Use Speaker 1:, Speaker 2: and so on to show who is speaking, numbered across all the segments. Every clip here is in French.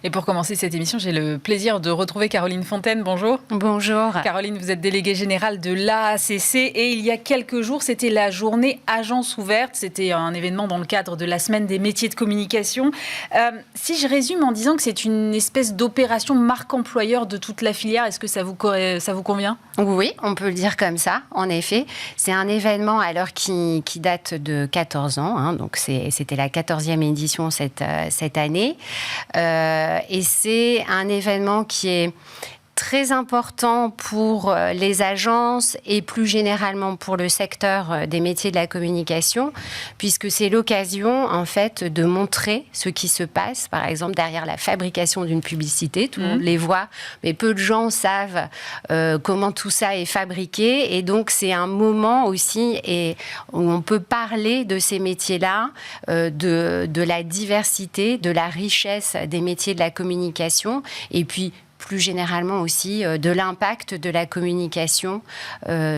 Speaker 1: Et pour commencer cette émission, j'ai le plaisir de retrouver Caroline Fontaine. Bonjour.
Speaker 2: Bonjour.
Speaker 1: Caroline, vous êtes déléguée générale de l'AACC et il y a quelques jours, c'était la journée Agence ouverte. C'était un événement dans le cadre de la semaine des métiers de communication. Si je résume en disant que c'est une espèce d'opération marque employeur de toute la filière, est-ce que ça vous convient ?
Speaker 2: Oui, on peut le dire comme ça, en effet. C'est un événement alors qui date de 14 ans, hein, donc c'était la 14e édition cette année. Et c'est un événement qui est très important pour les agences et plus généralement pour le secteur des métiers de la communication, puisque c'est l'occasion, en fait, de montrer ce qui se passe, par exemple, derrière la fabrication d'une publicité. Tout le monde les voit, mais peu de gens savent comment tout ça est fabriqué. Et donc, c'est un moment aussi où on peut parler de ces métiers-là, de la diversité, de la richesse des métiers de la communication, et puis plus généralement aussi de l'impact de la communication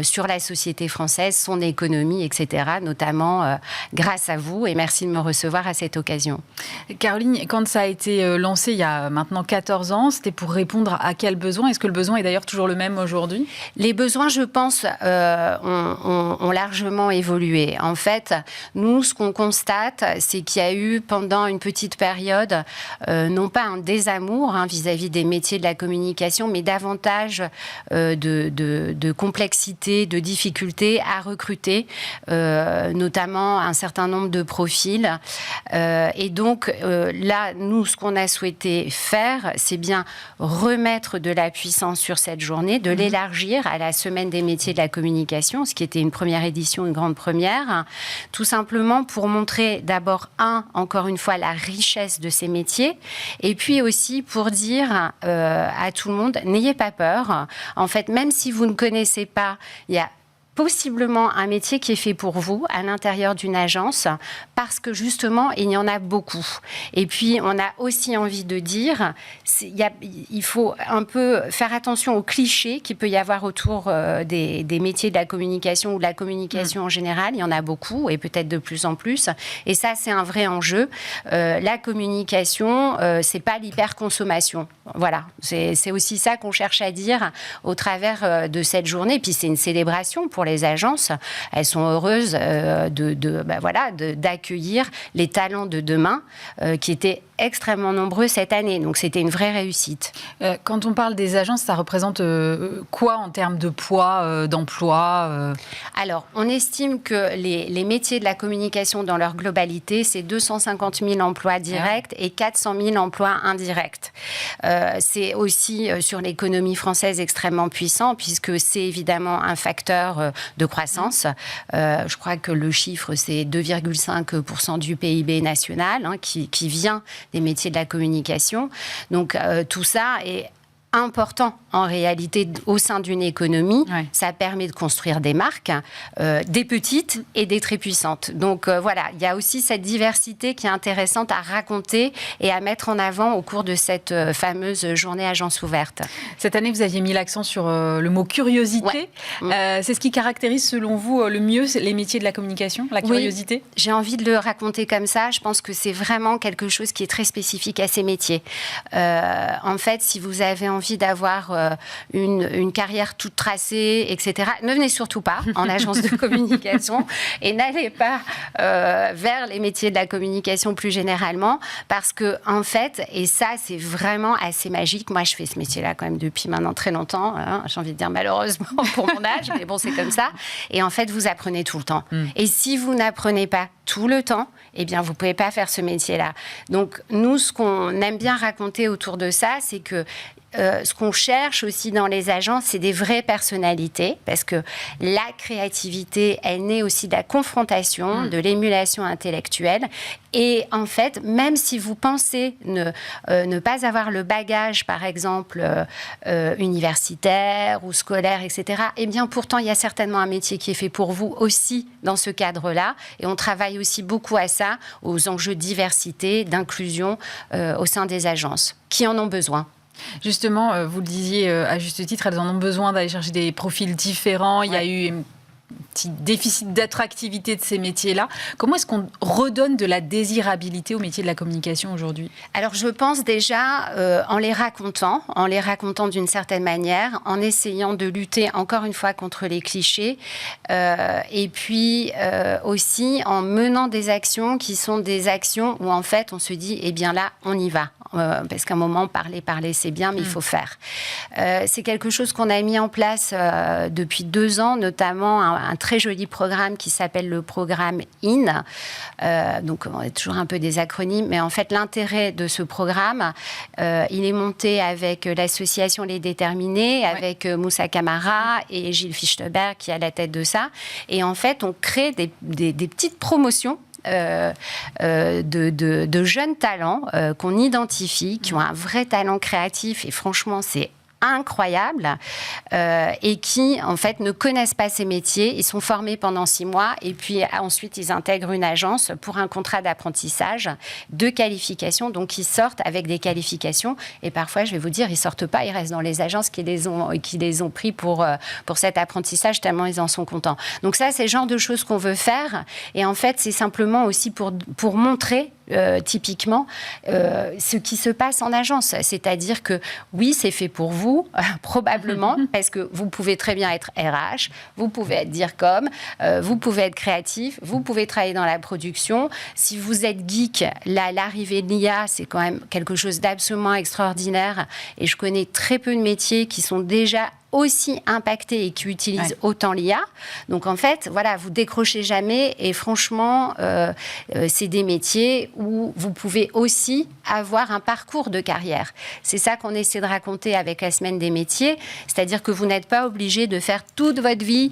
Speaker 2: sur la société française, son économie, etc., notamment grâce à vous, et merci de me recevoir à cette occasion.
Speaker 1: Caroline, quand ça a été lancé il y a maintenant 14 ans, c'était pour répondre à quel besoin ? Est-ce que le besoin est d'ailleurs toujours le même aujourd'hui ?
Speaker 2: Les besoins, je pense, ont largement évolué. En fait, nous, ce qu'on constate, c'est qu'il y a eu pendant une petite période, non pas un désamour vis-à-vis des métiers de la communication, mais davantage de complexité, de difficultés à recruter, notamment un certain nombre de profils. Et donc, là, nous, ce qu'on a souhaité faire, c'est bien remettre de la puissance sur cette journée, de l'élargir à la Semaine des métiers de la communication, ce qui était une première édition, une grande première, tout simplement pour montrer d'abord, encore une fois, la richesse de ces métiers, et puis aussi pour dire à tout le monde, n'ayez pas peur. En fait, même si vous ne connaissez pas, il y a possiblement un métier qui est fait pour vous à l'intérieur d'une agence, parce que justement, il y en a beaucoup. Et puis, on a aussi envie de dire, il faut un peu faire attention aux clichés qu'il peut y avoir autour des métiers de la communication ou de la communication en général. Il y en a beaucoup et peut-être de plus en plus. Et ça, c'est un vrai enjeu. La communication, c'est pas l'hyperconsommation. Voilà, c'est aussi ça qu'on cherche à dire au travers de cette journée. Puis, c'est une célébration pour les agences. Elles sont heureuses d'accueillir les talents de demain qui étaient extrêmement nombreux cette année. Donc, c'était une vraie réussite.
Speaker 1: Quand on parle des agences, ça représente quoi en termes de poids, d'emploi
Speaker 2: Alors, on estime que les métiers de la communication dans leur globalité, c'est 250 000 emplois directs et 400 000 emplois indirects. C'est aussi sur l'économie française extrêmement puissant, puisque c'est évidemment un facteur de croissance. Je crois que le chiffre, c'est 2,5% du PIB national qui vient des métiers de la communication. Donc, tout ça est important en réalité au sein d'une économie. Ouais. Ça permet de construire des marques, des petites et des très puissantes. Donc voilà, il y a aussi cette diversité qui est intéressante à raconter et à mettre en avant au cours de cette fameuse journée Agence ouverte.
Speaker 1: Cette année, vous aviez mis l'accent sur le mot curiosité. Ouais. C'est ce qui caractérise selon vous le mieux les métiers de la communication, la curiosité ?
Speaker 2: Oui, j'ai envie de le raconter comme ça. Je pense que c'est vraiment quelque chose qui est très spécifique à ces métiers. En fait, si vous avez envie d'avoir une carrière toute tracée, etc. Ne venez surtout pas en agence de communication et n'allez pas vers les métiers de la communication plus généralement, parce que en fait, et ça c'est vraiment assez magique, moi je fais ce métier-là quand même depuis maintenant très longtemps, hein, j'ai envie de dire malheureusement pour mon âge, mais bon c'est comme ça, et en fait vous apprenez tout le temps. Et si vous n'apprenez pas tout le temps, eh bien, vous ne pouvez pas faire ce métier-là. Donc, nous, ce qu'on aime bien raconter autour de ça, c'est que ce qu'on cherche aussi dans les agences, c'est des vraies personnalités, parce que la créativité, elle naît aussi de la confrontation, de l'émulation intellectuelle. Et en fait, même si vous pensez ne pas avoir le bagage, par exemple, universitaire ou scolaire, etc., eh bien, pourtant, il y a certainement un métier qui est fait pour vous aussi dans ce cadre-là. Et on travaille aussi beaucoup à ça, aux enjeux de diversité, d'inclusion au sein des agences, qui en ont besoin.
Speaker 1: Justement, vous le disiez à juste titre, elles en ont besoin d'aller chercher des profils différents. Il y a eu petit déficit d'attractivité de ces métiers-là. Comment est-ce qu'on redonne de la désirabilité aux métiers de la communication aujourd'hui ?
Speaker 2: Alors, je pense déjà en les racontant d'une certaine manière, en essayant de lutter encore une fois contre les clichés, et puis aussi en menant des actions qui sont des actions où en fait on se dit, eh bien là, on y va. Parce qu'à un moment, parler, c'est bien, mais il faut faire. C'est quelque chose qu'on a mis en place depuis 2 ans, notamment un très joli programme qui s'appelle le programme IN. Donc, on est toujours un peu des acronymes, mais en fait, l'intérêt de ce programme, il est monté avec l'association Les Déterminés, avec Moussa Camara et Gilles Fichtebert qui est à la tête de ça. Et en fait, on crée des petites promotions de jeunes talents qu'on identifie, qui ont un vrai talent créatif, et franchement, c'est incroyable, et qui, en fait, ne connaissent pas ces métiers. Ils sont formés pendant 6 mois et puis ensuite, ils intègrent une agence pour un contrat d'apprentissage de qualification. Donc, ils sortent avec des qualifications et parfois, je vais vous dire, ils sortent pas, ils restent dans les agences qui les ont pris pour cet apprentissage tellement ils en sont contents. Donc ça, c'est le genre de choses qu'on veut faire. Et en fait, c'est simplement aussi pour montrer typiquement ce qui se passe en agence. C'est-à-dire que oui, c'est fait pour vous, probablement, parce que vous pouvez très bien être RH, vous pouvez être DIRCOM, vous pouvez être créatif, vous pouvez travailler dans la production. Si vous êtes geek, l'arrivée de l'IA, c'est quand même quelque chose d'absolument extraordinaire. Et je connais très peu de métiers qui sont déjà aussi impactés et qui utilisent autant l'IA. Donc, en fait, voilà, vous décrochez jamais. Et franchement, c'est des métiers où vous pouvez aussi avoir un parcours de carrière. C'est ça qu'on essaie de raconter avec la Semaine des métiers. C'est-à-dire que vous n'êtes pas obligé de faire toute votre vie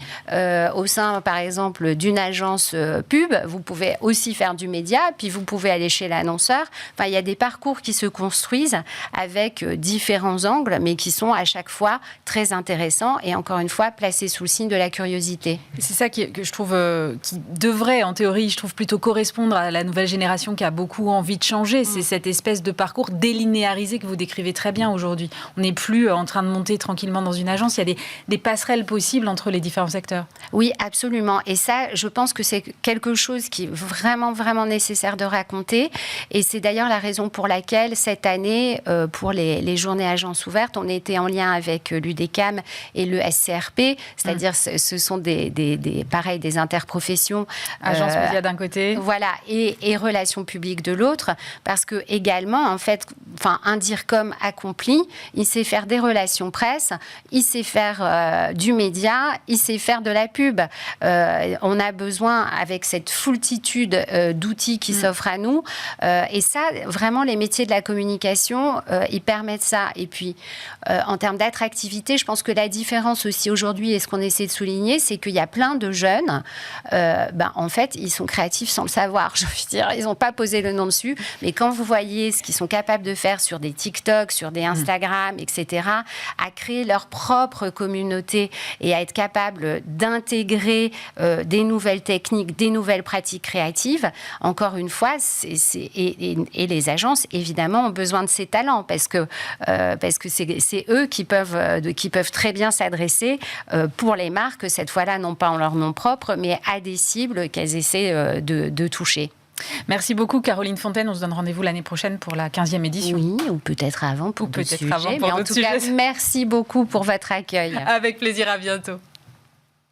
Speaker 2: au sein, par exemple, d'une agence pub. Vous pouvez aussi faire du média, puis vous pouvez aller chez l'annonceur. Enfin, il y a des parcours qui se construisent avec différents angles, mais qui sont à chaque fois très intéressants et encore une fois placés sous le signe de la curiosité.
Speaker 1: C'est ça que je trouve qui devrait en théorie, je trouve plutôt correspondre à la nouvelle génération qui a beaucoup envie de changer. C'est cette espèce de parcours délinéarisé que vous décrivez très bien aujourd'hui. On n'est plus en train de monter tranquillement dans une agence, il y a des passerelles possibles entre les différents secteurs.
Speaker 2: Oui, absolument. Et ça, je pense que c'est quelque chose qui est vraiment, vraiment nécessaire de raconter. Et c'est d'ailleurs la raison pour laquelle cette année, pour les journées agences ouvertes, on était en lien avec l'UDECAM et le SCRP, c'est-à-dire ce sont des interprofessions.
Speaker 1: Agence média d'un côté.
Speaker 2: Voilà, et relations publiques de l'autre, parce que également, en fait, un DIRCOM accompli, il sait faire des relations presse, il sait faire du média, il sait faire de la pub. On a besoin, avec cette foultitude d'outils qui s'offrent à nous, et ça, vraiment, les métiers de la communication, ils permettent ça. Et puis, en termes d'attractivité, je pense que la différence aussi aujourd'hui, et ce qu'on essaie de souligner, c'est qu'il y a plein de jeunes, en fait, ils sont créatifs sans le savoir. Je veux dire, ils n'ont pas posé le nom dessus, mais quand vous voyez ce qu'ils sont capables de faire sur des TikTok, sur des Instagram, etc., à créer leur propre communauté et à être capable d'intégrer des nouvelles techniques, des nouvelles pratiques créatives, encore une fois, et les agences, évidemment, ont besoin de ces talents parce que c'est eux qui peuvent très bien s'adresser pour les marques, cette fois-là, non pas en leur nom propre, mais à des cibles qu'elles essaient de toucher.
Speaker 1: Merci beaucoup Caroline Fontaine, on se donne rendez-vous l'année prochaine pour la 15e édition.
Speaker 2: Oui, ou peut-être avant pour d'autres sujets. Mais en tout cas, merci beaucoup pour votre accueil.
Speaker 1: Avec plaisir, à bientôt.